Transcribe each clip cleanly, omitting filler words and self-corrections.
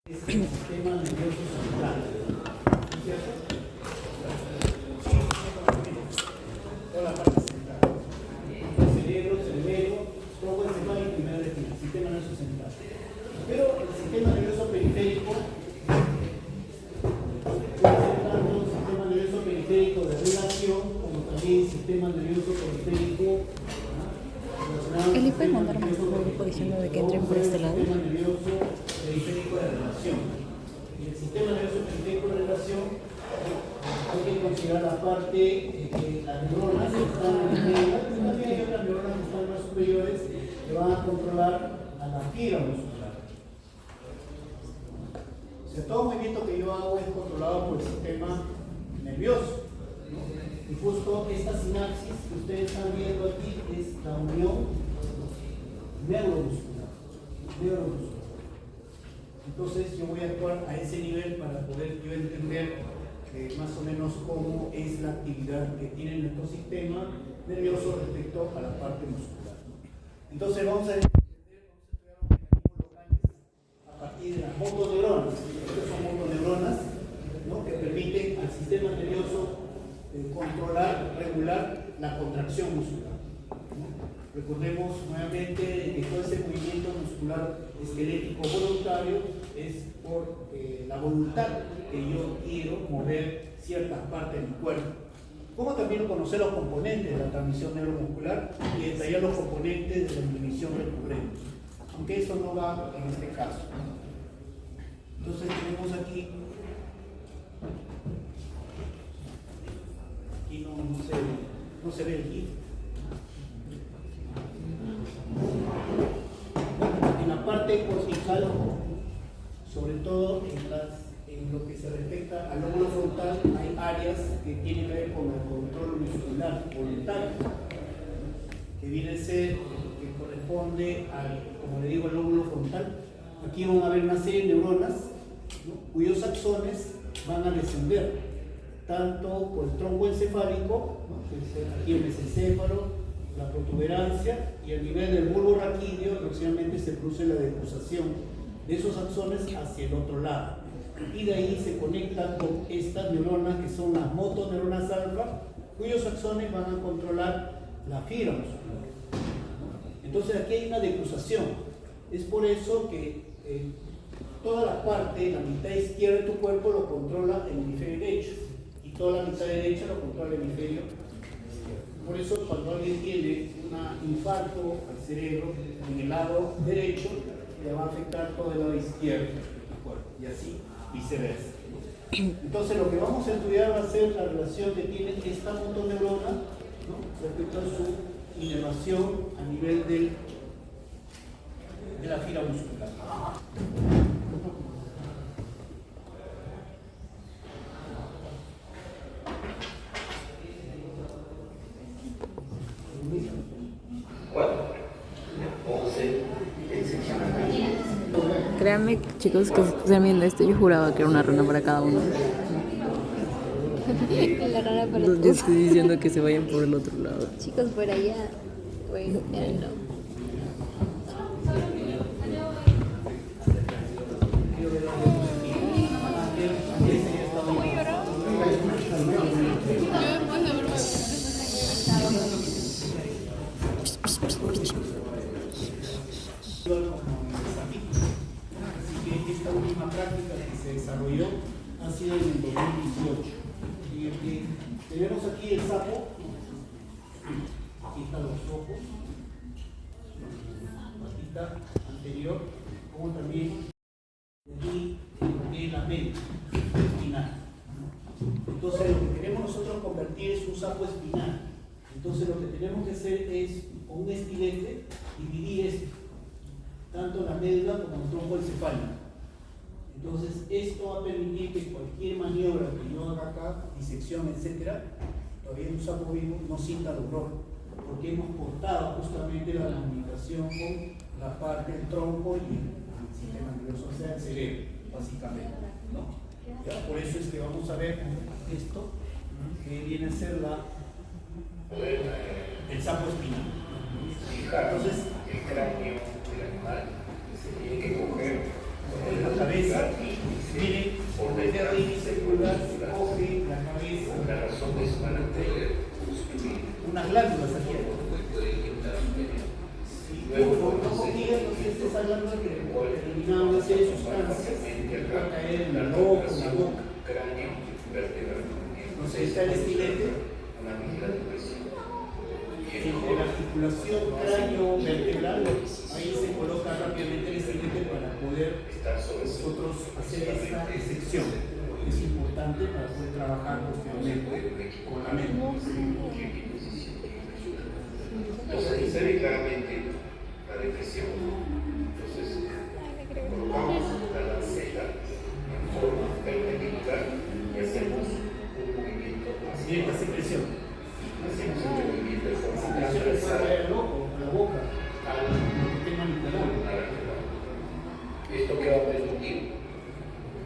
Es el sistema nervioso central, ¿cierto? Toda la parte central. El cerebro, tronco encefálico y primera retina, sistema nervioso central. Pero el sistema nervioso periférico puede ser tanto un sistema nervioso periférico de relación como también sistema nervioso periférico. Eli, ¿puedes mandarme un grupo diciendo de que entren por este lado? Sistema nervioso periférico de relación. Y el sistema nervioso periférico de relación hay que considerar la parte que las neuronas que están en medio, y también hay otras neuronas que están más superiores que van a controlar a la fibra muscular. O sea, todo movimiento que yo hago es controlado por el sistema nervioso, ¿no? Y justo esta sinapsis que ustedes están viendo aquí es la unión neuromuscular. Entonces yo voy a actuar a ese nivel para poder yo entender más o menos cómo es la actividad que tiene nuestro sistema nervioso respecto a la parte muscular. Entonces vamos a estudiar los mecanismos locales a partir de las motoneuronas. Estas son motoneuronas, ¿no?, que permiten al sistema nervioso controlar, regular la contracción muscular. Recordemos nuevamente que todo ese movimiento muscular esquelético voluntario es por la voluntad que yo quiero mover ciertas partes de mi cuerpo. Como también conocer los componentes de la transmisión neuromuscular y detallar los componentes de la inhibición recurrente. Aunque eso no va en este caso. Entonces tenemos aquí no se ve el GIF. En la parte cortical, sobre todo en lo que se respecta al lóbulo frontal, hay áreas que tienen que ver con el control muscular voluntario, que viene a ser, que corresponde al, como le digo, al lóbulo frontal. Aquí van a ver una serie de neuronas, ¿no?, cuyos axones van a descender tanto por el tronco encefálico, ¿no?, que es aquí el mesencéfalo, la protuberancia, y a nivel del bulbo raquídeo próximamente se produce la decusación de esos axones hacia el otro lado, y de ahí se conectan con estas neuronas que son las motoneuronas alfa, cuyos axones van a controlar la fibra muscular. Entonces aquí hay una decusación. Es por eso que toda la parte, la mitad izquierda de tu cuerpo lo controla el hemisferio derecho, y toda la mitad derecha lo controla el hemisferio izquierdo. Por eso cuando alguien tiene un infarto al cerebro en el lado derecho, le va a afectar todo el lado izquierdo del cuerpo, y así viceversa. Entonces lo que vamos a estudiar va a ser la relación que tiene esta motoneurona, ¿no?, respecto a su inervación a nivel de la fibra muscular. Créanme, chicos, que si están viendo esto, yo juraba que era una rana para cada uno. La rara para Yo todos. estoy diciendo que se vayan por el otro lado. Chicos, por allá. Bueno, véanlo. Así que esta última práctica que se desarrolló ha sido en el 2018. Y tenemos aquí el sapo, aquí están los ojos, la patita anterior, como también aquí en la mente espinal. Entonces lo que queremos nosotros convertir es un sapo espinal. Entonces lo que tenemos que hacer es, con un estilete, dividir esto, tanto la médula como el tronco encefálico. Entonces esto va a permitir que cualquier maniobra que yo haga acá, disección, etcétera, todavía un sapo vivo no sienta dolor, porque hemos cortado justamente la comunicación con la parte del tronco y el sistema nervioso, o sea, el cerebro, básicamente, ¿no? Ya, por eso es que vamos a ver esto, que viene a ser el sapo espinal. Entonces, el cráneo del animal se tiene que coger la cabeza cabeza, miren, con el dedo índice pulgar se coge la cabeza, unas glándulas aquí. Luego, no cogían, esa glándula que eliminaba una serie de sustancias que va a caer en el ojo, en la boca. Entonces está el estilete. Entre la articulación cráneo-vertebral, ahí se coloca rápidamente el estilete para poder nosotros hacer esta disección. Es importante para poder trabajar posteriormente con la mente. Entonces, se ve claramente la depresión. Entonces, colocamos la lanceta en forma perpendicular y hacemos un movimiento hacia Bien, esta secreción. hacemos un movimiento de forma Secreción para transversal el ojo, la boca, al que esté manipulado. Esto que va a permitir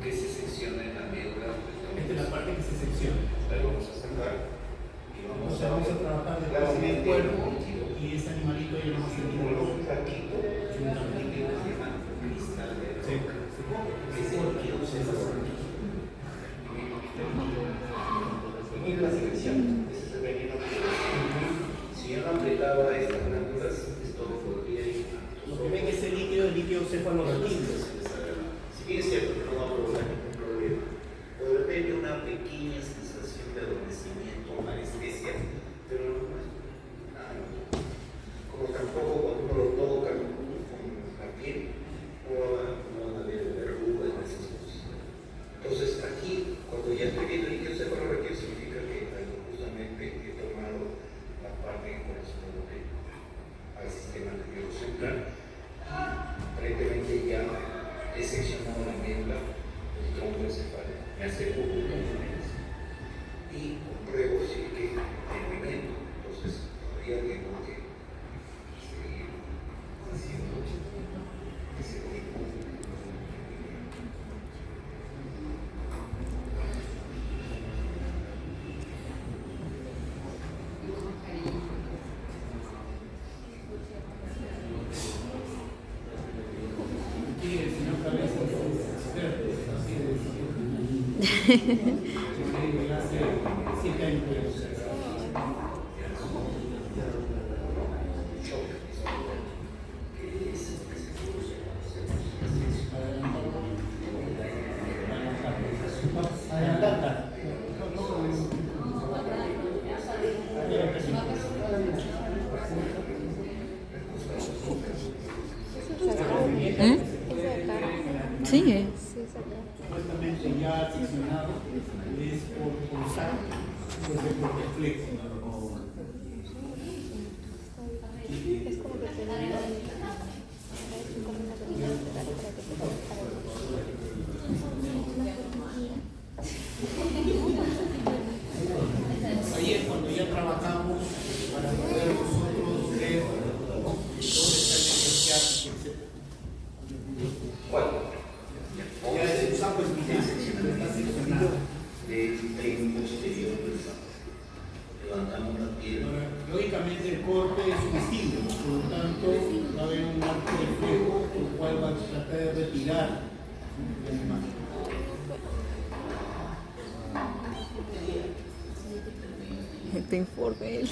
que se seccione la médula. Esta es la parte que se secciona. La vamos a sacar y Entonces vamos a trabajar después en el cuerpo y ese animalito ya no va a sentir el ojo. La secreción, ese es el veneno que si yo no apretaba estas glándulas, esto podría ir a Lo que ven es el líquido cefalorraquídeo. Si bien es cierto que no va a provocar ningún problema, o de repente una pequeña sensación de adormecimiento, anestesia, pero no es nada. Como tampoco cuando uno lo toca con la piel, no van a ver verrugas de esas cosas. Entonces aquí, cuando ya estoy viendo el líquido cefalorraquídeo, significa que justamente he tomado la parte que corresponde al sistema nervioso central. Aparentemente ya he seccionado la médula del tronco encefálico, me aseguro de los y compruebo si que hay movimiento. Entonces, todavía tengo que seguir haciendo ese movimiento. Aquí el señor Cabeza es experto, así de decir. Hace 7 años que lo sé. Adelantar. Sí. Supuestamente ya seccionado es por sangre, por reflejo. Es como que te dan como una pequeña para que Ahí es cuando ya trabajamos para poder nosotros ver dónde está el negocio, etc. Bueno, Ya es un saco espinal, está seccionado. del tren posterior del saco. Levantamos la piel. Ahora, lógicamente el corte es un estilo, por lo tanto va a haber un arco de fuego, el cual va a tratar de retirar el animal. Te informe él.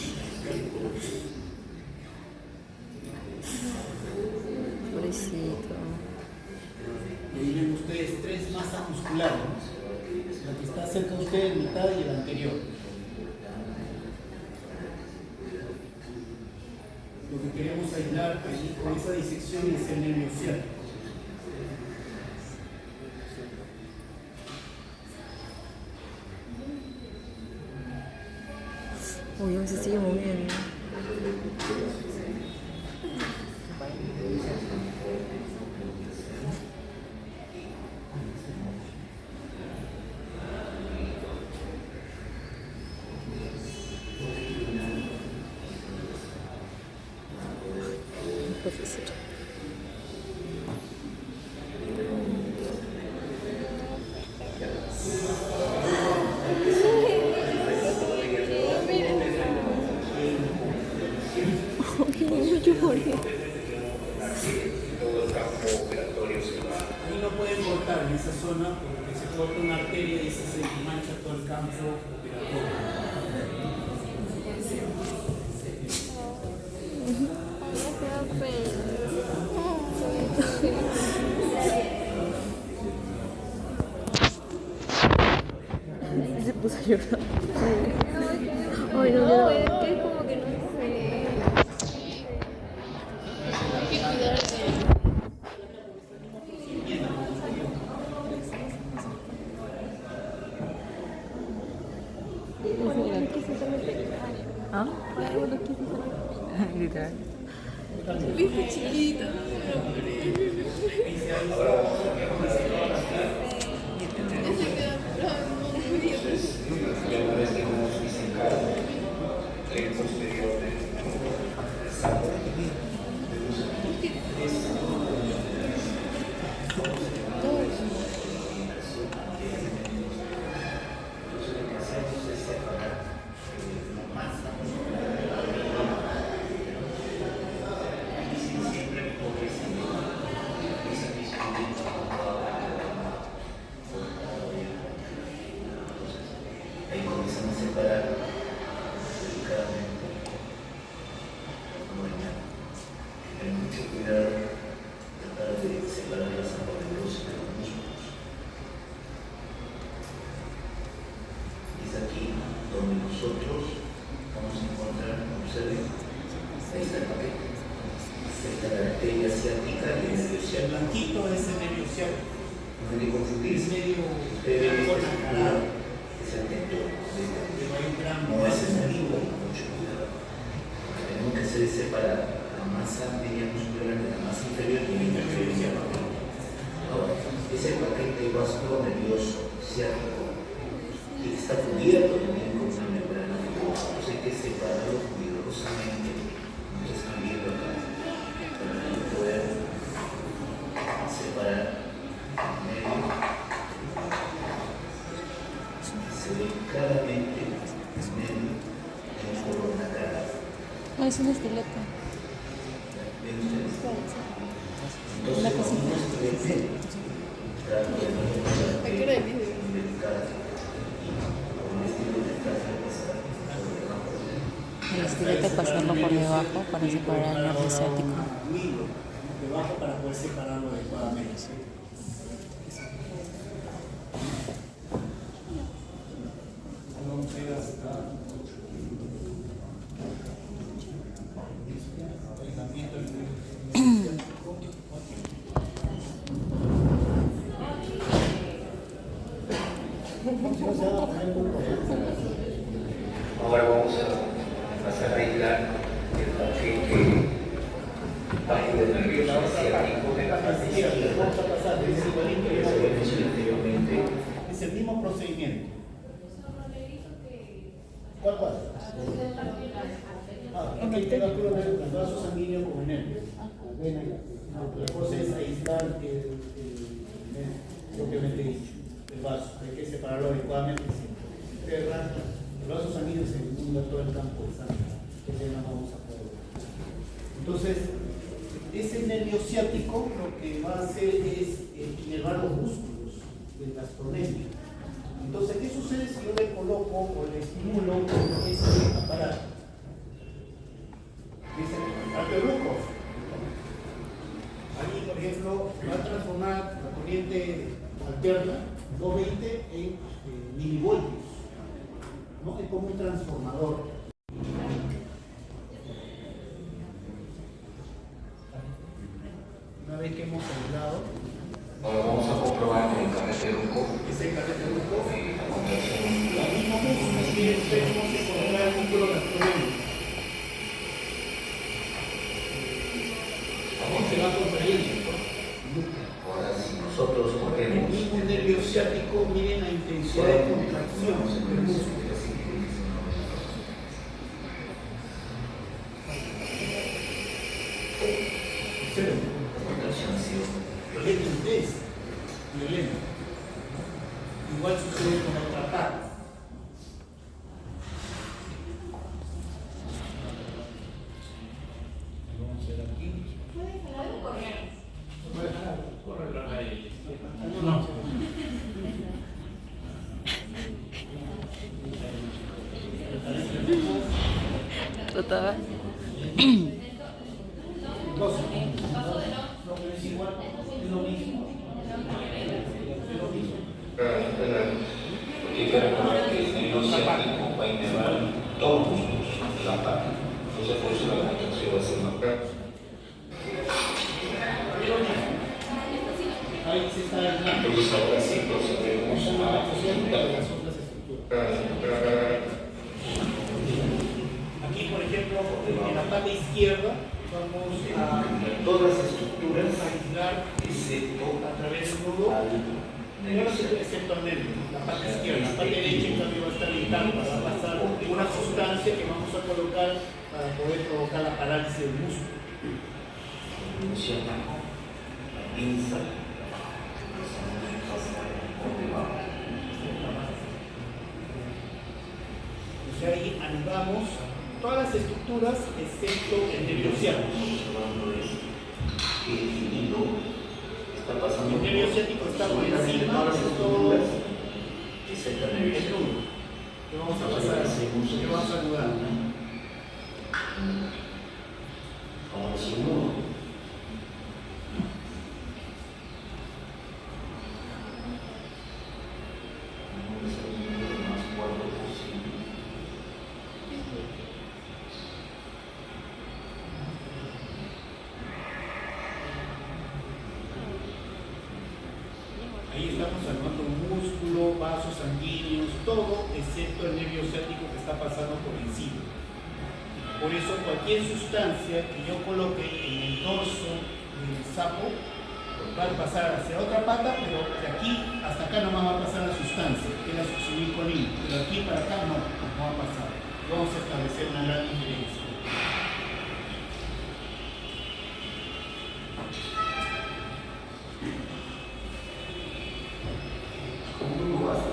Pobrecito. Y ahí ven ustedes 3 masas musculares, ¿no? La que está cerca de ustedes, mitad y el anterior. Lo que queremos aislar allí con esa disección es el nervio ciático. Uy, aún se sigue moviendo. Profesor. Yo lloré. Todo el campo operatorio se va. Ahí no pueden cortar, persona porque se corta una arteria y se mancha todo el campo operatorio. Se puso a llorar. Ay, no, es que es como que no sé. Hay que cuidarte. ¿Ah? Literal. Viste chiquito. Ahí comienzan a separar delicadamente. Bueno, tener mucho cuidado, tratar de separar las aguas de los músculos. Y es aquí donde nosotros vamos a encontrar, observen, ahí está el paquete. Ahí está la arteria ciática y el nervio El ciático. blanquito es el nervio ciático. No hay que confundirse. Es medio Pero es el tendón. pero hay un gran No es el vivo, mucho cuidado. Lo que tenemos que hacer es separar la masa media muscular de la masa inferior y la inferior. Ahora, ese paquete vascular nervioso ciático que está cubierto también con una membrana fibrosa, entonces hay que separarlo cuidadosamente. No se están viendo acá para poder separar el medio. Se ve claramente en medio de un color nacarado. No, es un estilete. ¿Ven ustedes? Entonces, Una con cosita. un estilete, trato de no tocar ¿A qué hora de video? delicada y con un estilete trato de pasar por debajo de El estilete pasarlo por debajo para separar el nervio ciático. Un hilo debajo para poder separarlo adecuadamente. Vamos a ir hasta aislamiento del Ahora vamos a pasar a aislar el paquete bajo del nervioso ciático de la parte izquierda. Vamos a pasar de ese igualito y Eso lo mencioné anteriormente. es el mismo procedimiento. ¿Cuál? Ok, te va a cubrir el vaso sanguíneo con el nervio. La cosa es aislar el propiamente dicho, el vaso. Hay que separarlo adecuadamente. Si usted rasga, el vaso sanguíneo se inunda todo el campo de sangre, que ya no vamos a poder ver. Entonces, ese nervio ciático lo que va a hacer es inervar los músculos del gastrocnemio. Entonces, ¿qué sucede si yo le coloco o le estimulo con este aparato? Dice, arterrucos. Ahí, por ejemplo, va a transformar la corriente alterna 220 en milivoltios, ¿no? Es como un transformador. Una vez que hemos aislado Ahora vamos a comprobar con el carrete ruco ese carreteruco, la contracción. la misma músculo, miren ustedes cómo se contrae el músculo gastrocnemio. Se va contrayendo. Ahora, si nosotros El cogemos mismo nervio ciático, miren la intensidad de contracción del músculo. Observen, violento ustedes, violento. Igual sucede con la otra parte. Vamos a ver aquí. ¿Puede jalar o correr? Puede jalar, corre. No. notaba. Entonces, lo que es igual, es lo mismo. Es lo mismo. Porque hay que recordar que el nervio ciático va a innervar todos los músculos de la pata. Entonces, por eso la contracción va a ser más rápida. Ahí se está aislando. Entonces, ahora sí procedemos a juntar. Aquí, por ejemplo, en la parte izquierda, vamos a Todas las estructuras, aislar excepto a través del nudo, no excepto el nervio, la parte izquierda. La parte derecha, en cambio, va a estar irritando, va a pasar una sustancia que vamos a colocar para poder provocar la parálisis del músculo. funciona la pinza. O sea, ahí anudamos todas las estructuras excepto el nervio ciático. El hilo está pasando El nervio ciático está por encima de todo excepto el el nervio nudo que vamos a pasar, que vamos a anudar. como si uno más cuarto posible. Ahí estamos armando músculo, vasos sanguíneos, todo excepto el nervio ciático que está pasando por encima. Por eso cualquier sustancia que yo coloque en el dorso del sapo va a pasar hacia otra pata, pero de aquí hasta acá no va a pasar la sustancia, que es la succinilcolina, pero aquí para acá no va a pasar. Vamos a establecer una gran diferencia. ¿Cómo lo hace?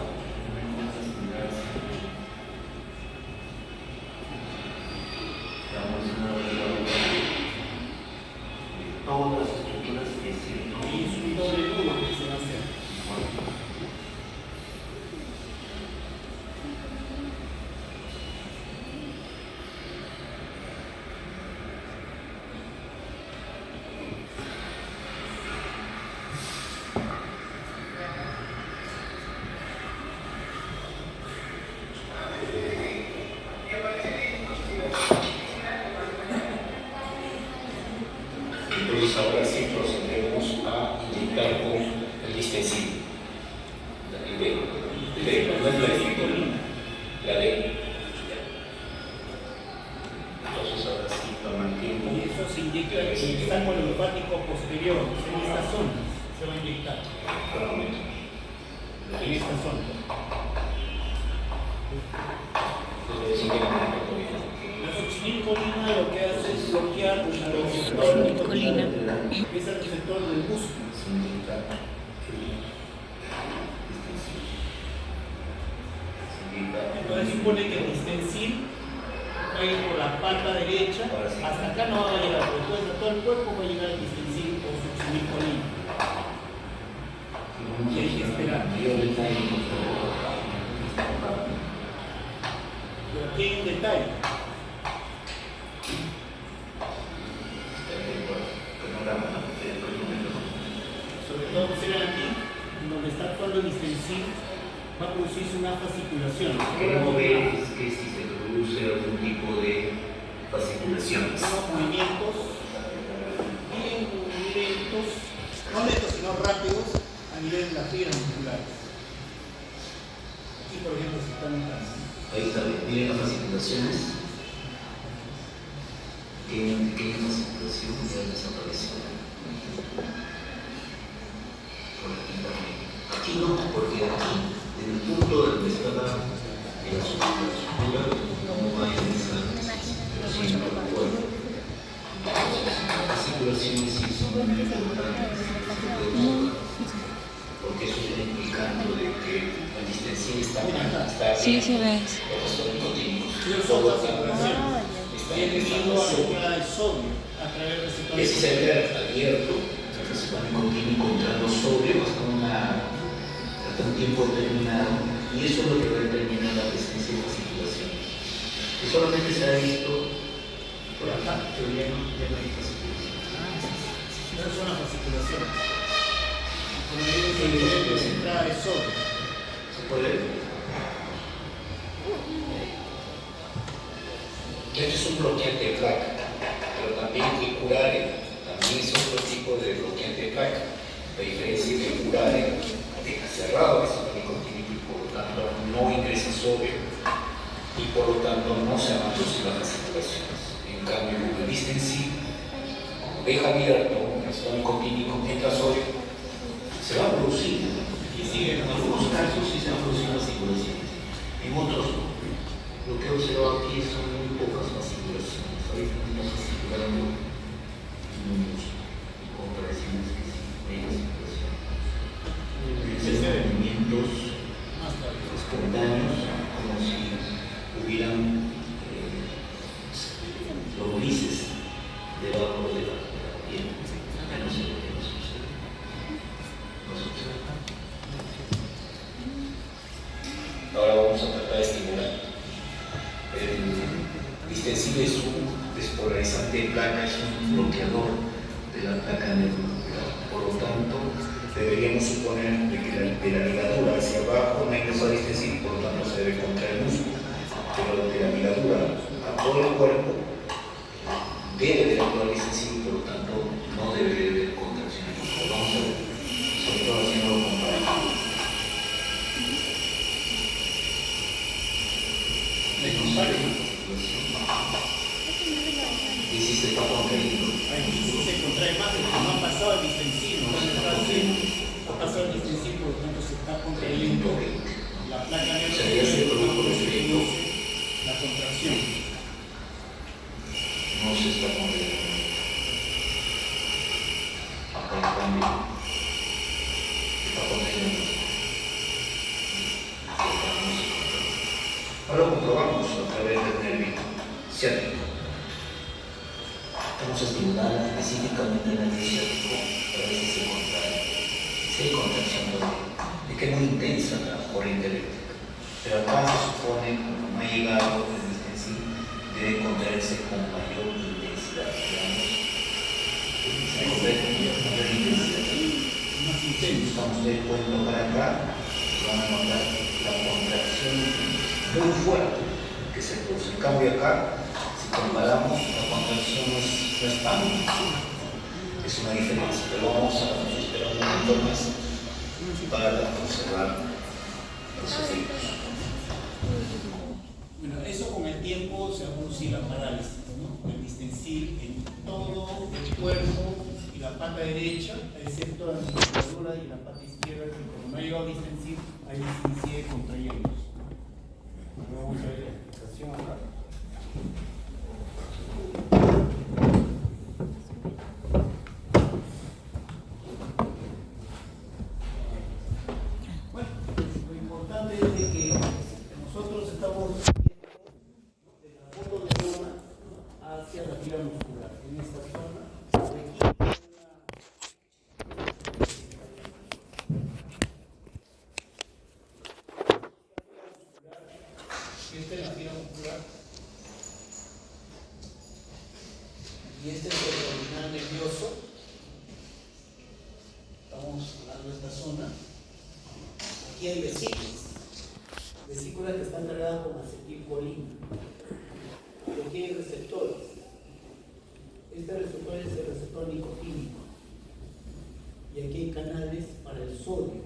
Todas las estructuras que existen. Y es un doble nudo que se va a hacer. Entonces, ahora sí procedemos a inyectar con el distensivo. La D. No es la D. La D. Entonces, ahora sí lo mantengo. Y eso se inyecta en el saco linfático posterior, en esta zona se va a inyectar. En esta zona. La succinilcolina lo que hace es bloquear el receptor Succinilcolina. que es el receptor del músculo. Entonces supone que el distensil va a ir por la pata derecha, hasta acá no va a llegar, pero después a todo el cuerpo va a llegar el distensil o succinilcolina. Y hay que esperar. Pero aquí hay un detalle. Sobre todo observen aquí, donde está actuando el distensil, va a producirse una fasciculación. ¿Cómo ves que si se produce algún tipo de fasciculaciones? Unos movimientos bien lentos, no lentos sino rápidos, a nivel de las fibras musculares. Aquí, por ejemplo, se está notando. Ahí está, miren las fasciculaciones. Tiene una pequeña fasciculación que ya desapareció. Por aquí también. Aquí no, porque aquí, en el punto donde está la estructura, no hay esa fasciculación por el cuerpo. Las fasciculaciones sí son muy importantes, porque eso está indicando de que el distensil está Sí, se ve. Yo soy la circulación. Está debido a la entrada del sodio a través del receptor. Ese se abierto, se contiene encontrando sodio hasta un tiempo determinado, y eso es lo que va a determinar la presencia de fasciculaciones. Que solamente se ha visto Por acá, pero ya no hay fasciculación. Esas son las fasciculaciones. Como digo, que el nivel de entrada es sodio. ¿Se puede ver? Este es un bloqueante de placa, pero también el curare también es otro tipo de bloqueante de placa. La diferencia es que el curare deja cerrado el citonico químico y por lo tanto no ingresa sodio y por lo tanto no se van a producir las fasciculaciones. En cambio, el distensil, como deja abierto el citonico químico, entra sodio, se va a producir. Y sí, en algunos casos sí se van a producir fasciculaciones, en otros no. Lo que he observado aquí son muy pocas fasciculaciones. Ahorita no estamos fasciculando mucho. Y como parecemos que sí, hay fasciculaciones. Movimientos espontáneos, como si hubieran lombrices debajo de la piel. No sé lo que nos sucede. Nos observa. Ahora vamos a tratar de estimular. El distensil es un despolarizante de placa, es un bloqueador de la placa neuromuscular. Por lo tanto, deberíamos suponer de que de la ligadura hacia abajo no hay ingreso de distensil, por lo tanto se debe contraer el músculo. Pero de la ligadura a todo el cuerpo debe de actuar el distensil, por lo tanto no debe de haber contracción. Vamos a ver, sobre todo haciendo lo comparativo. Y si se está contrayendo, Se contrae más porque no ha pasado el distensil, no ha pasado el distensil, por lo tanto se está contrayendo la placa sería ese producto de efecto, la contracción. no se está contrayendo. Acá en cambio, está contrayendo. Ahora lo comprobamos a través del nervio ciático. Estamos estimulando específicamente el nervio ciático para ver si se contrae. Si hay contracción de que es muy intensa la corriente eléctrica. Pero acá se supone, como no ha llegado el distensil, debe contraerse con mayor intensidad. Digamos, se contrae con mayor intensidad. Si buscamos el cuento para acá, van a notar la contracción muy fuerte que se produce. En cambio acá, si comparamos, la contracción no es tan, es una diferencia, pero vamos a esperar un momento más para observar los efectos. Bueno, eso con el tiempo se va a producir la parálisis, ¿no? El distensil en todo el cuerpo y la pata derecha, excepto la musculatura y la pata izquierda, que como no ha llegado distensil, ahí sí sigue contrayéndose. Vamos a ver la explicación acá. Bueno, lo importante es de que nosotros estamos yendo de la foto de zona hacia la fibra muscular. En esta zona, de aquí hay esta es la fibra muscular y este es el terminal nervioso. Estamos hablando de esta zona. Aquí hay vesículas que están cargadas con acetilcolina. Y aquí hay receptores. Este receptor es el receptor nicotínico. Y aquí hay canales para el sodio.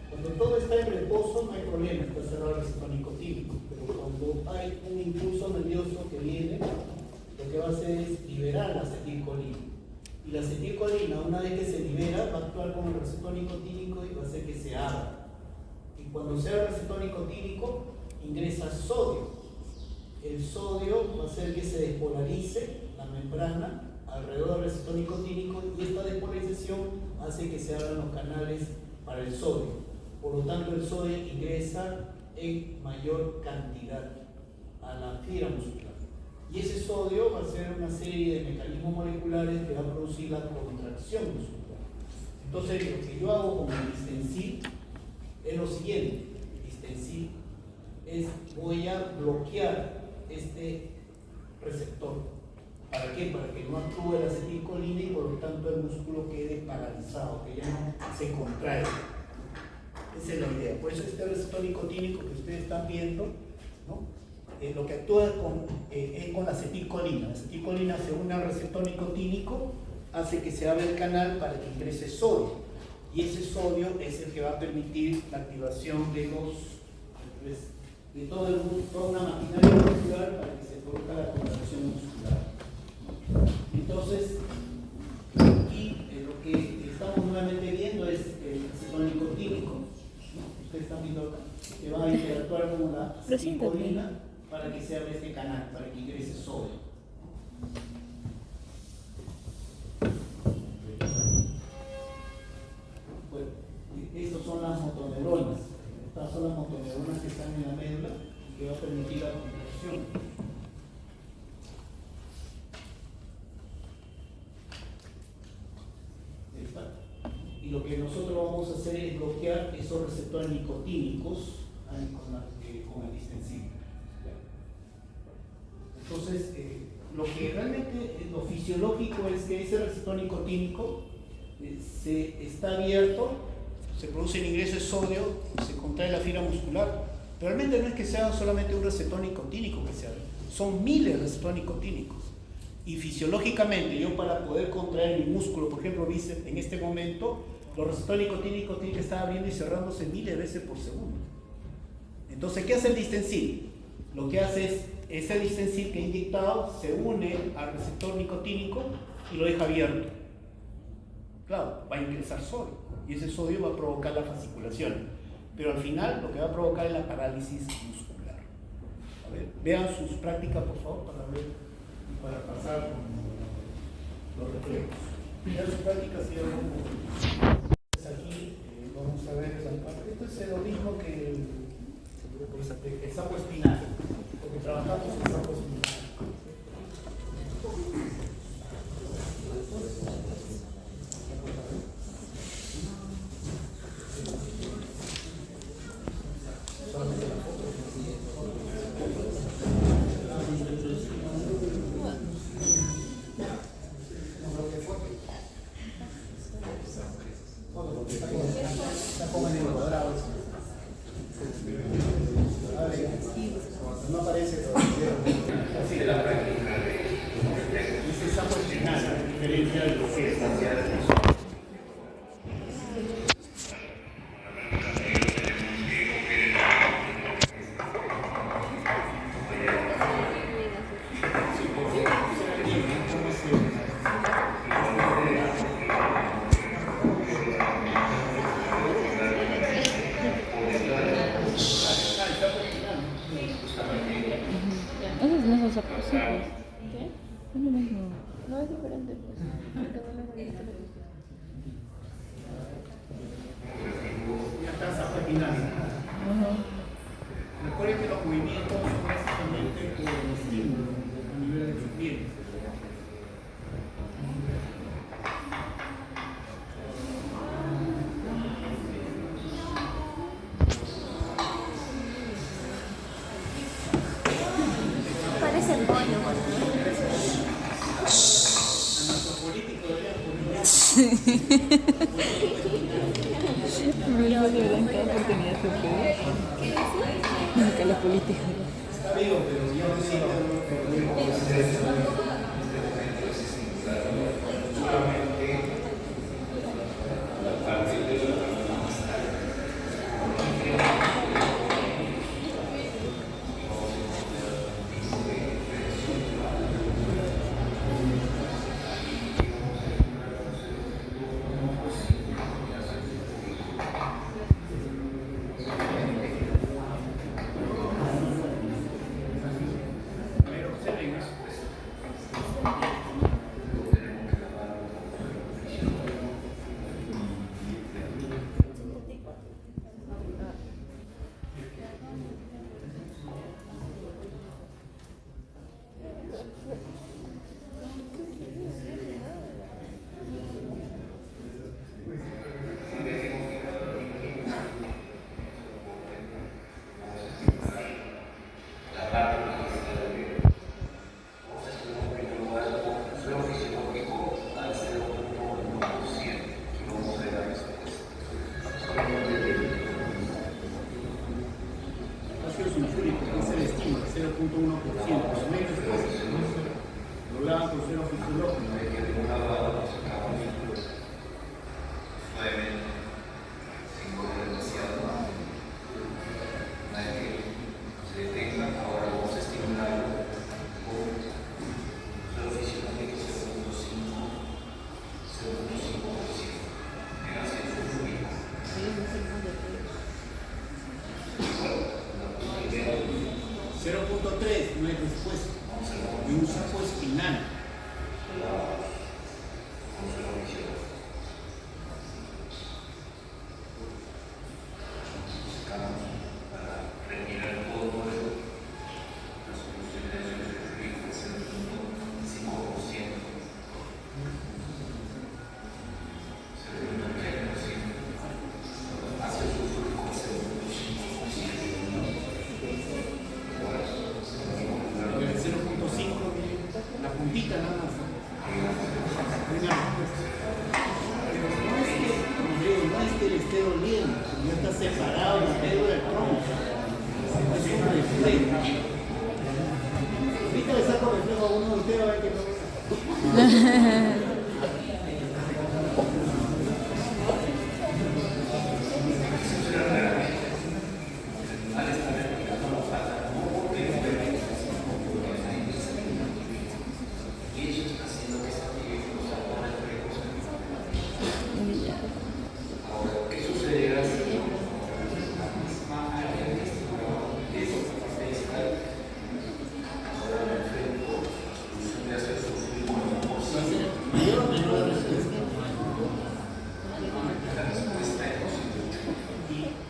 Cuando todo está en reposo no hay problema, está cerrado el receptor nicotínico. Pero cuando hay un impulso nervioso que viene, lo que va a hacer es liberar la acetilcolina. Y la acetilcolina, una vez que se libera, va a actuar como el receptor nicotínico y va a hacer que se abra. Y cuando se abre el receptor nicotínico, ingresa sodio. El sodio va a hacer que se despolarice la membrana alrededor del receptor nicotínico y esta despolarización hace que se abran los canales para el sodio. Por lo tanto, el sodio ingresa en mayor cantidad a la fibra muscular. Y ese sodio va a ser una serie de mecanismos moleculares que va a producir la contracción muscular. Entonces, lo que yo hago con el distensil es lo siguiente. El distensil es voy a bloquear este receptor. ¿Para qué? Para que no actúe la acetilcolina y por lo tanto el músculo quede paralizado, que ya no se contrae. Esa es la idea. Por eso este receptor nicotínico que ustedes están viendo, ¿no? Lo que actúa es con la acetilcolina. La acetilcolina se une al receptor nicotínico, hace que se abra el canal para que ingrese sodio. Y ese sodio es el que va a permitir la activación de toda una maquinaria muscular para que se produzca la contracción muscular. Entonces, aquí lo que estamos nuevamente viendo es el receptor nicotínico, ¿no? Ustedes están viendo acá, que va a interactuar con la acetilcolina para que se abra este canal, para que ingrese sodio. Bueno, estas son las motoneuronas. Estas son las motoneuronas que están en la médula y que va a permitir la contracción. Y lo que nosotros vamos a hacer es bloquear esos receptores nicotínicos con el distensivo. Entonces, lo que realmente lo fisiológico es que ese receptor nicotínico se está abierto, se produce el ingreso de sodio, se contrae la fibra muscular. Pero realmente no es que sea solamente un receptor nicotínico que se abre, son miles de receptores nicotínicos. Y fisiológicamente, yo para poder contraer mi músculo, por ejemplo, bíceps, en este momento, los receptores nicotínicos tienen que estar abriendo y cerrándose miles de veces por segundo. Entonces, ¿qué hace el distensil? Lo que hace es, ese distensil que he inyectado se une al receptor nicotínico y lo deja abierto. Claro, va a ingresar sodio y ese sodio va a provocar la fasciculación. Pero al final lo que va a provocar es la parálisis muscular. A ver, vean sus prácticas, por favor, para pasar con los reflejos. Vean sus prácticas y vean un poco. Aquí vamos a ver esa parte. Esto es lo mismo que el sapo espinal, porque trabajamos con sapo espinal. No aparece así de la práctica de ese sapo espinal, a diferencia de lo que es Esos no son sapos, sí, pues. ¿Qué? Es lo mismo. No es diferente, pues. Porque no me molesta. una taza espinal. Recuerden que los movimientos son básicamente por el estímulo a nivel de los pies. Parece pollo, Me lo verán cada oportunidad que puede. Nunca los políticos. Está vivo, pero yo no siento. suavemente, sin correr demasiado. Una vez que se detecta, ahora vamos a estimularlo con suelo fisiológico 0.5%. En ácido sulfúrico. Primero, 0.3 no es después. Y un saco espinal. La puntita nada más. No es que le esté doliendo, ya está separado la médula del tronco. Es una reflejo. Ahorita le saco reflejo a uno de ustedes a ver que no.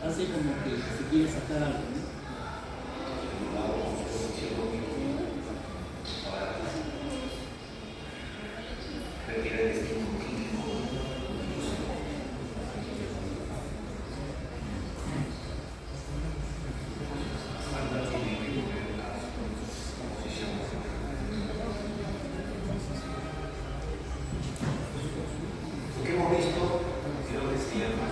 Hace como que se quiere sacar algo, ¿no? Lo que hemos visto, creo que se llama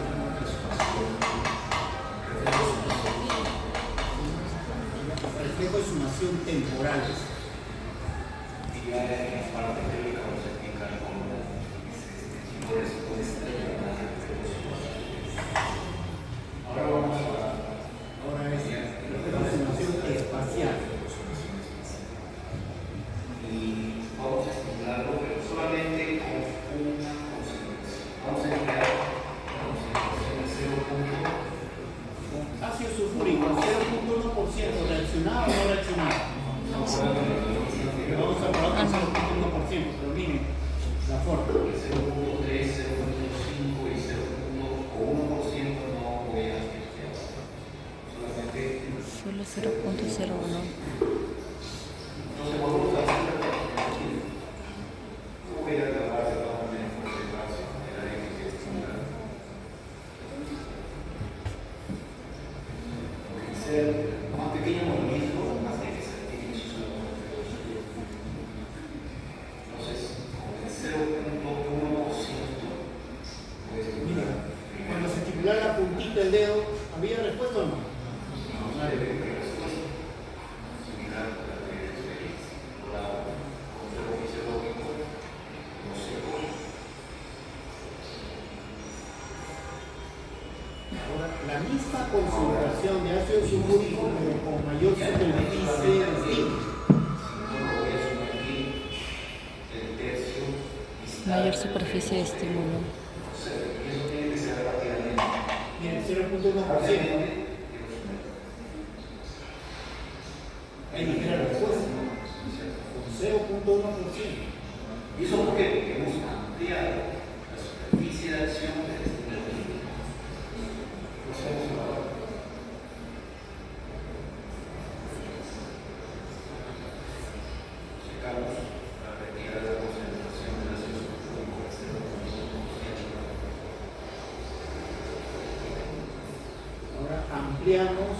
Reflejo de sumación temporales. y ya en la parte teórica vamos a explicar cómo este tipo de respuesta. Ahora vamos a Ahora es reflejo de sumación espacial. y vamos a estimularlo, pero solamente con una concentración. Vamos a emplear una concentración de 0.1. Ácido sulfúrico, 0.1%, ¿reaccionado o no reaccionado? Vamos a probar con 0.1%, pero miren la forma. 0.3, 0.5 y 0.1% no voy a testear. Solamente. Solo 0.01. Entonces volvemos a hacer no voy a acabar de todas maneras por ese paso de la que estimular. Ser más pequeño movimiento, más que se tiene muchísimo. Entonces, con el 0.1% puedes Mira, estimular. cuando se estimulara la puntita del dedo, ¿había respuesta o no? Ahora, la misma concentración de ácido sulfúrico, pero con mayor superficie de estímulo. Mayor superficie de estímulo. Miren, 0.1%. Ahí no tiene respuesta. Con 0.1%. Y eso porque hemos ampliado la superficie de acción del estímulo. Checamos la retirada de la concentración de ácido sulfúrico de 0.1%. Ahora ampliamos.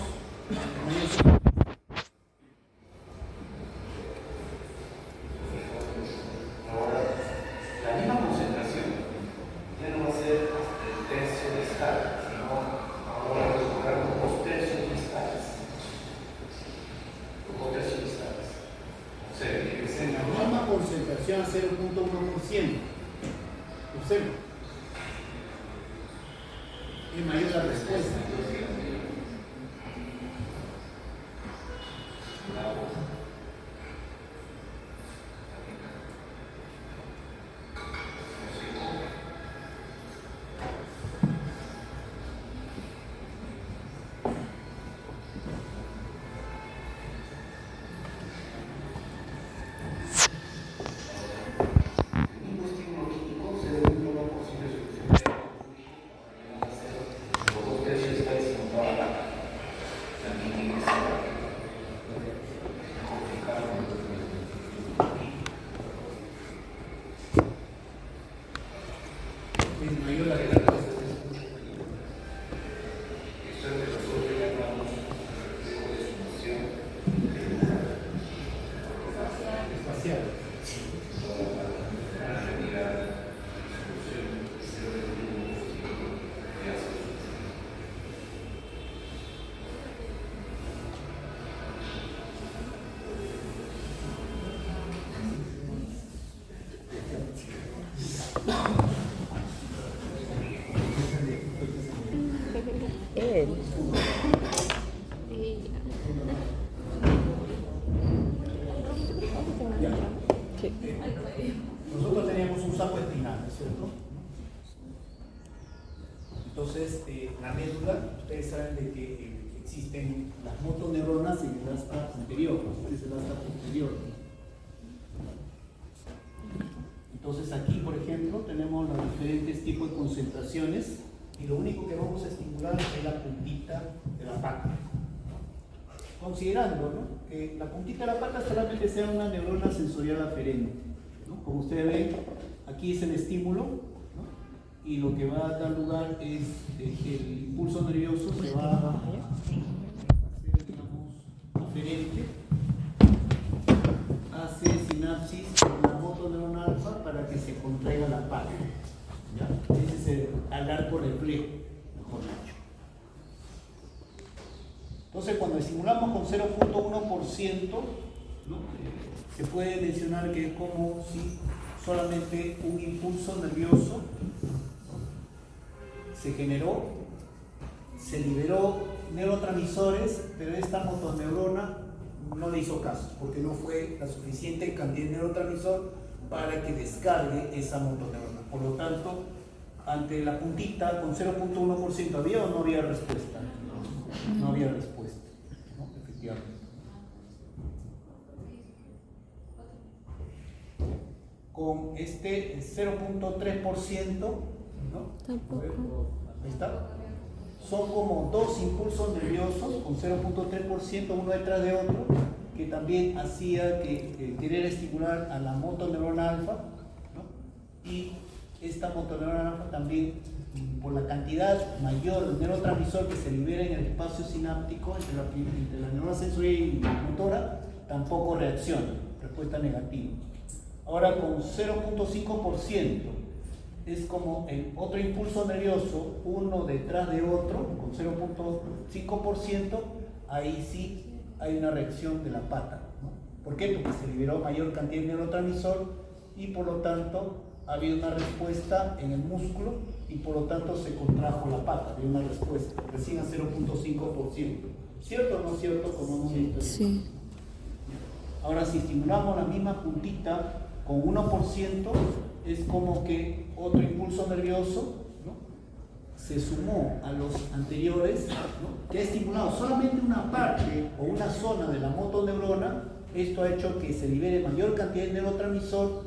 Ahora, la misma concentración ya no va a ser hasta el tercio de escala, sino ahora vamos a buscar los 2 tercios de escalas. Los 2 tercios de escalas. O sea, tiene que ser La misma concentración a 0.1%. Observa. es mayor la respuesta. Es mayor la respuesta. Espacial. Él. Ya. Sí. Nosotros teníamos un saco espinal, ¿cierto? Entonces, la médula, ustedes saben de que existen las motoneuronas en el asta anterior, este es el asta posterior. Entonces aquí, por ejemplo, tenemos los diferentes tipos de concentraciones y lo único que vamos a estimular es la puntita de la pata. Considerando, ¿no?, que la puntita de la pata solamente sea una neurona sensorial aferente, ¿no? Como ustedes ven, aquí es el estímulo, ¿no?, y lo que va a dar lugar es que el impulso nervioso se va a hacer, digamos, aferente, hace sinapsis con la motoneurona alfa para que se contraiga la pata. ¿Ya? Ese es el alargo reflejo, mejor dicho. Entonces, cuando estimulamos con 0.1%, ¿no?, se puede mencionar que es como si solamente un impulso nervioso se generó, se liberó neurotransmisores, pero esta motoneurona no le hizo caso, porque no fue la suficiente cantidad de neurotransmisor para que descargue esa motoneurona. Por lo tanto, ante la puntita con 0.1%, ¿había o no había respuesta? No había respuesta, ¿no? Efectivamente. Con este 0.3%, ¿no? Tampoco. Ahí está. Son como dos impulsos nerviosos con 0.3%, uno detrás de otro, que también hacía que querer estimular a la motoneurona alfa, ¿no? Y esta motoneurona alfa también, por la cantidad mayor de neurotransmisor que se libera en el espacio sináptico entre la neurona sensorial y motora, tampoco reacciona, respuesta negativa. Ahora con 0.5% es como el otro impulso nervioso, uno detrás de otro, con 0.5%, ahí sí hay una reacción de la pata, ¿no? ¿Por qué? Porque se liberó mayor cantidad de neurotransmisor y por lo tanto ha habido una respuesta en el músculo y por lo tanto se contrajo la pata, había una respuesta, recién a 0.5%. ¿Cierto o no cierto? Como hemos visto. Sí. Ahora, si estimulamos la misma puntita con 1%, es como que otro impulso nervioso, ¿no?, se sumó a los anteriores, ¿no?, que ha estimulado solamente una parte o una zona de la motoneurona. Esto ha hecho que se libere mayor cantidad de neurotransmisor,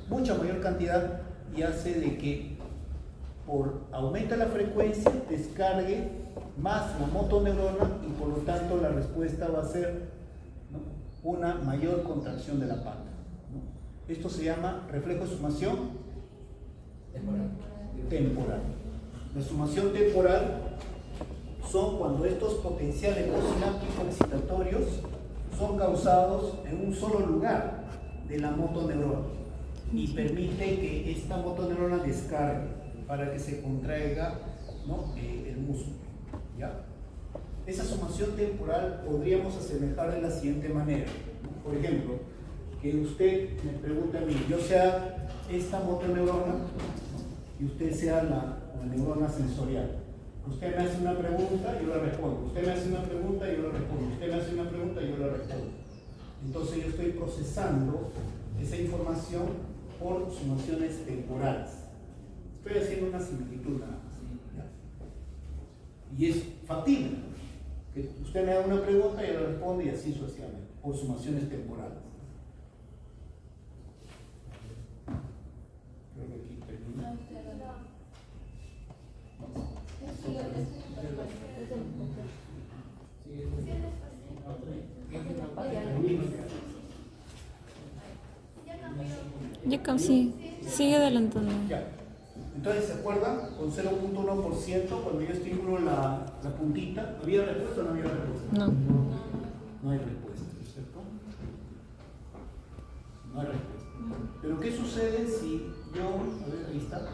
mucha mayor cantidad, y hace de que por aumenta la frecuencia, descargue más la motoneurona y por lo tanto la respuesta va a ser, ¿no?, una mayor contracción de la pata, ¿no? Esto se llama reflejo de sumación temporal. La sumación temporal son cuando estos potenciales postsinápticos excitatorios son causados en un solo lugar de la motoneurona y permite que esta motoneurona descargue para que se contraiga, ¿no?, el músculo, ¿ya? Esa sumación temporal podríamos asemejar de la siguiente manera, ¿no? Por ejemplo, que usted me pregunte a mí, yo sea esta motoneurona, ¿no?, y usted sea la neurona sensorial. Usted me hace una pregunta, yo la respondo. Usted me hace una pregunta, yo la respondo. Usted me hace una pregunta, yo la respondo. Entonces yo estoy procesando esa información por sumaciones temporales. Estoy haciendo una similitud nada más. ¿Ya? Y es factible. Que usted me haga una pregunta, yo la respondo y así sucesivamente, por sumaciones temporales. Creo que aquí termina. Ya casi. Sigue adelantando. Ya. Entonces, ¿se acuerdan? Con 0.1%, cuando yo estimulo la puntita, ¿había respuesta o no había respuesta? No. No hay respuesta, ¿no es cierto? No hay respuesta. Pero ¿qué sucede si yo, a ver, ahí está,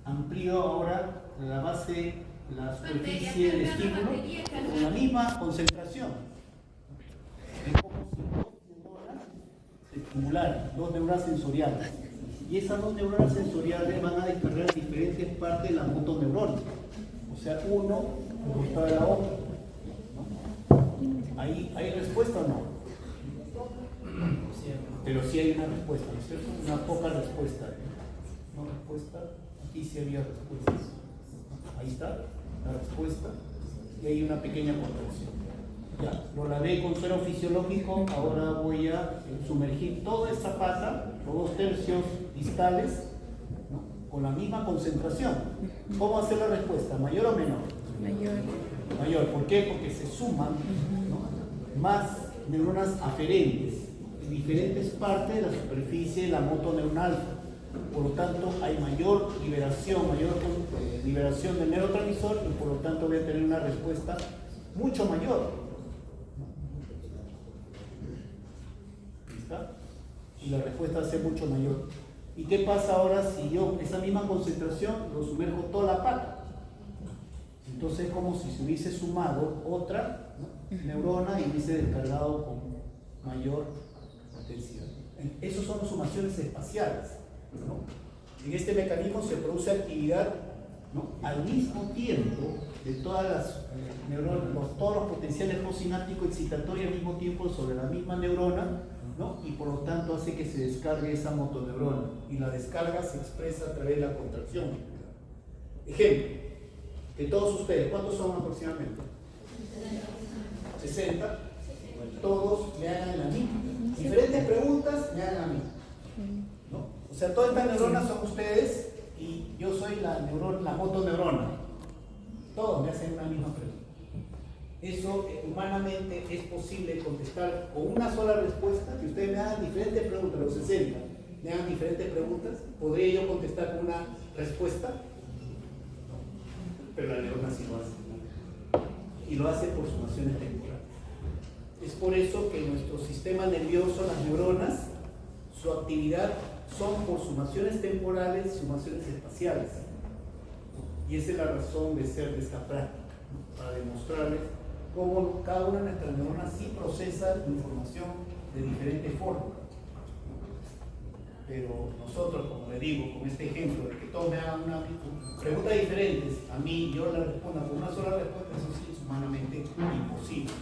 amplío ahora la base, la superficie del estímulo con la misma concentración? Es como si dos neuronas se estimularan, dos neuronas sensoriales. Y esas dos neuronas sensoriales van a descargar diferentes partes de la motoneurona. O sea, uno costado de la otra. ¿No? ¿Hay respuesta o no? Pero sí hay una respuesta, ¿no es cierto? Una poca respuesta. ¿No respuesta? Aquí sí había respuestas. Ahí está la respuesta. Y hay una pequeña contracción. Ya, lo lavé con suero fisiológico. Ahora voy a sumergir toda esta pata, los 2/3 distales, ¿no? Con la misma concentración. ¿Cómo hacer la respuesta? ¿Mayor o menor? Mayor. Mayor. ¿Por qué? Porque se suman, ¿no?, más neuronas aferentes en diferentes partes de la superficie de la motoneuronal. Por lo tanto, hay mayor liberación del neurotransmisor y por lo tanto voy a tener una respuesta mucho mayor. ¿Está? Y la respuesta va a ser mucho mayor. ¿Y qué pasa ahora si yo esa misma concentración lo sumerjo toda la pata? Entonces es como si se hubiese sumado otra, ¿no?, neurona y hubiese descargado con mayor intensidad. Esas son sumaciones espaciales, ¿no? En este mecanismo se produce actividad, ¿no?, al mismo tiempo de todas las neuronas, todos los potenciales postsinápticos excitatorios al mismo tiempo sobre la misma neurona, ¿no? Y por lo tanto hace que se descargue esa motoneurona y la descarga se expresa a través de la contracción. Ejemplo, de todos ustedes, ¿cuántos son aproximadamente? 60. Todos me hagan la misma. Diferentes preguntas me hagan la misma, ¿no? O sea, todas estas neuronas son ustedes y yo soy la motoneurona. Todos me hacen una misma pregunta. Eso humanamente es posible contestar con una sola respuesta. Si ustedes me hagan diferentes preguntas, los 60 me hagan diferentes preguntas, ¿podría yo contestar con una respuesta? No. Pero la neurona sí lo hace, ¿no? Y lo hace por sumaciones temporales. Es por eso que nuestro sistema nervioso, las neuronas, su actividad son por sumaciones temporales, sumaciones espaciales. Y esa es la razón de ser de esta práctica, ¿no?, para demostrarles cómo cada una de nuestras neuronas sí procesa información de diferente forma. Pero nosotros, como le digo, con este ejemplo de que todos me hagan una pregunta diferentes, a mí yo la responda con una sola respuesta, eso sí es humanamente imposible,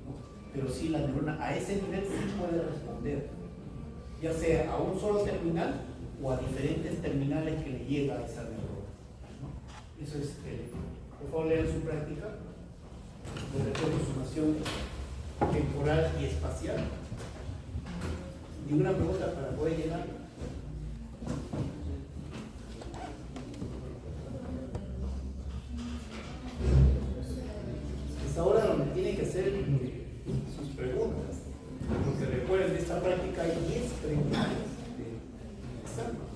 ¿no? Pero sí la neurona a ese nivel sí puede responder, ya sea a un solo terminal o a diferentes terminales que le llega a esa neurona, ¿no? Eso es, por favor lean su práctica de resumación temporal y espacial. ¿Ninguna pregunta para poder llenar? Es ahora donde tienen que hacer sus preguntas, porque recuerden, de esta práctica hay 10 preguntas de examen.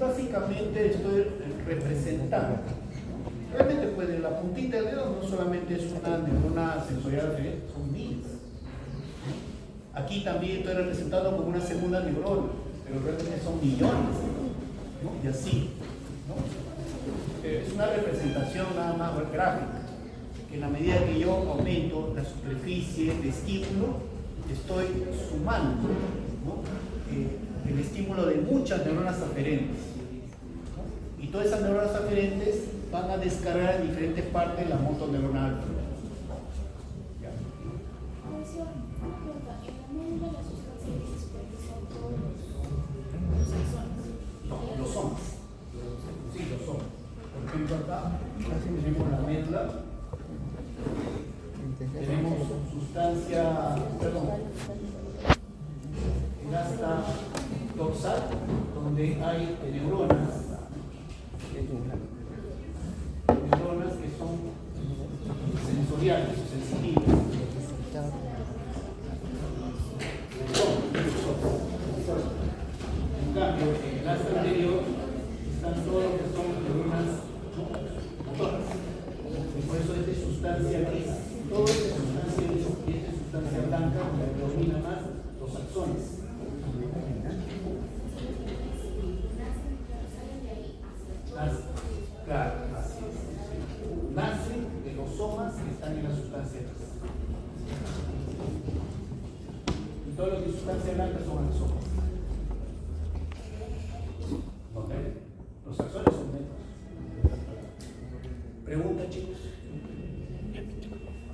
Básicamente estoy representando. Realmente pues la puntita del dedo no solamente es una neurona sensorial, son miles. Aquí también estoy representando como una segunda neurona, pero realmente son millones, ¿no? Y así, ¿no? Es una representación nada más gráfica, en la medida que yo aumento la superficie de estímulo, estoy sumando, ¿no? El estímulo de muchas neuronas aferentes, ¿no? Y todas esas neuronas aferentes van a descargar en diferentes partes la motoneuronal alfa. No, los somas. Sí, los somas. Por ejemplo, acá tenemos la médula, tenemos sustancia, perdón, el asta dorsal, donde hay neuronas que son sensoriales o sensitivas. En cambio, en el asta anterior están todo lo que son neuronas motoras. Y por eso es de sustancia gris. Todo es de sustancia gris y es de sustancia blanca, donde predomina más los axones. Claro, así es. Nace de los somas que están en la sustancia gris. Y todo lo que es sustancia blanca son axones. ¿Ok? Los axones son menos. Pregunta, chicos.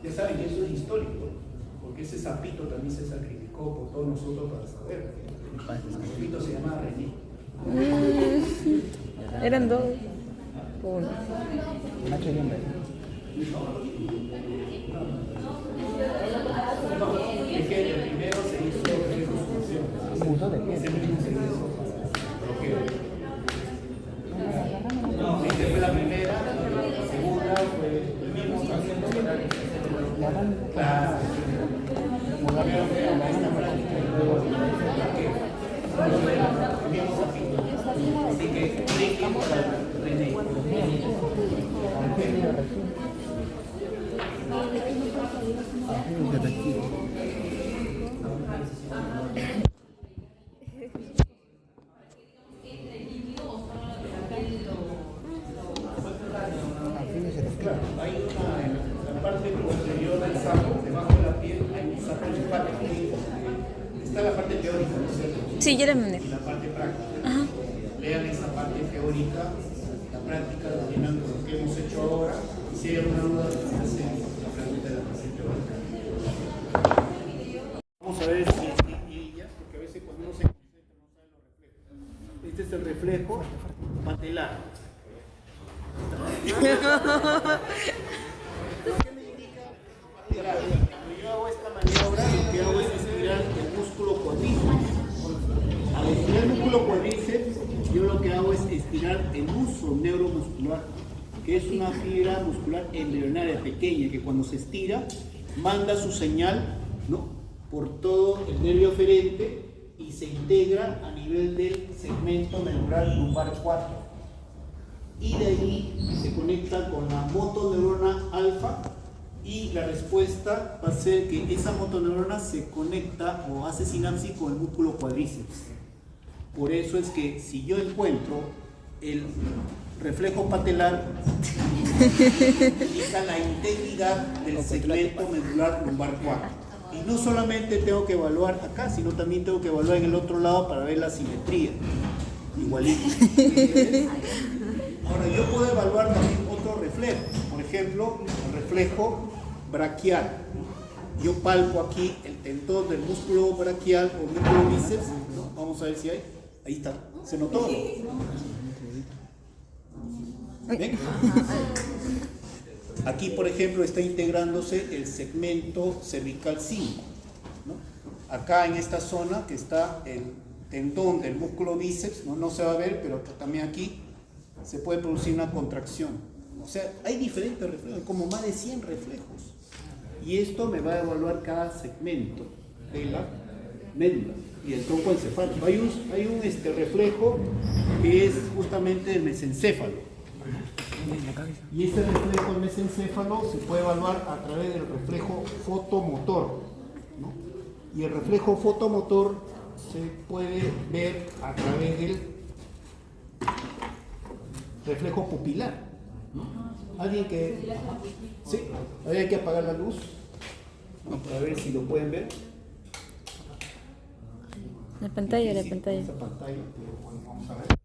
Ya saben que eso es histórico, porque ese sapito también se sacrificó por todos nosotros para saber. El sapito se llamaba René. Eran dos. Uno. No, es que el primero se hizo reconstrucción. Ese mismo se hizo bloqueo. Esta fue la primera, la segunda fue el mismo haciendo claro. Así que cliquemos para René. Claro, hay una, en la parte posterior del saco, debajo de la piel, hay un saco linfático. Está la parte teórica, ¿no es cierto? Sí, yo la mandé. Y la parte práctica. Ajá. Lean esa parte teórica, la práctica, la dinámica, lo que hemos hecho ahora. Y si hay alguna duda, hacen la pregunta de la clase teórica. Vamos a ver si ya, porque a veces cuando uno se concentra no sabe los reflejos. Este es el reflejo patelar. ¿Qué me indica? Cuando yo hago esta maniobra, lo que hago es estirar el músculo cuádriceps. Al estirar el músculo cuádriceps, yo lo que hago es estirar el uso neuromuscular, que es una fibra muscular embrionaria pequeña que cuando se estira manda su señal, ¿no?, por todo el nervio aferente y se integra a nivel del segmento neural lumbar 4. Y de ahí se conecta con la motoneurona alfa y la respuesta va a ser que esa motoneurona se conecta o hace sinapsis con el músculo cuádriceps. Por eso es que si yo encuentro el reflejo patelar, indica la integridad del segmento medular lumbar 4. Y no solamente tengo que evaluar acá, sino también tengo que evaluar en el otro lado para ver la simetría. Igualito. Ahora, yo puedo evaluar también otro reflejo. Por ejemplo, el reflejo braquial. Yo palpo aquí el tendón del músculo braquial o músculo bíceps, ¿no? Vamos a ver si hay. Ahí está. ¿Se notó? ¿Ven? Aquí, por ejemplo, está integrándose el segmento cervical 5, ¿no? Acá en esta zona que está el tendón del músculo bíceps, no se va a ver, pero también aquí se puede producir una contracción. O sea, hay diferentes reflejos, como más de 100 reflejos. Y esto me va a evaluar cada segmento de la médula y el tronco encefálico. Hay un reflejo que es justamente el mesencéfalo. Y este reflejo del mesencéfalo se puede evaluar a través del reflejo fotomotor, ¿no? Y el reflejo fotomotor se puede ver a través del reflejo pupilar, ¿no? Alguien que... Sí, ahí hay que apagar la luz. A ver si lo pueden ver. La pantalla, la pantalla. Esa pantalla. Vamos a ver.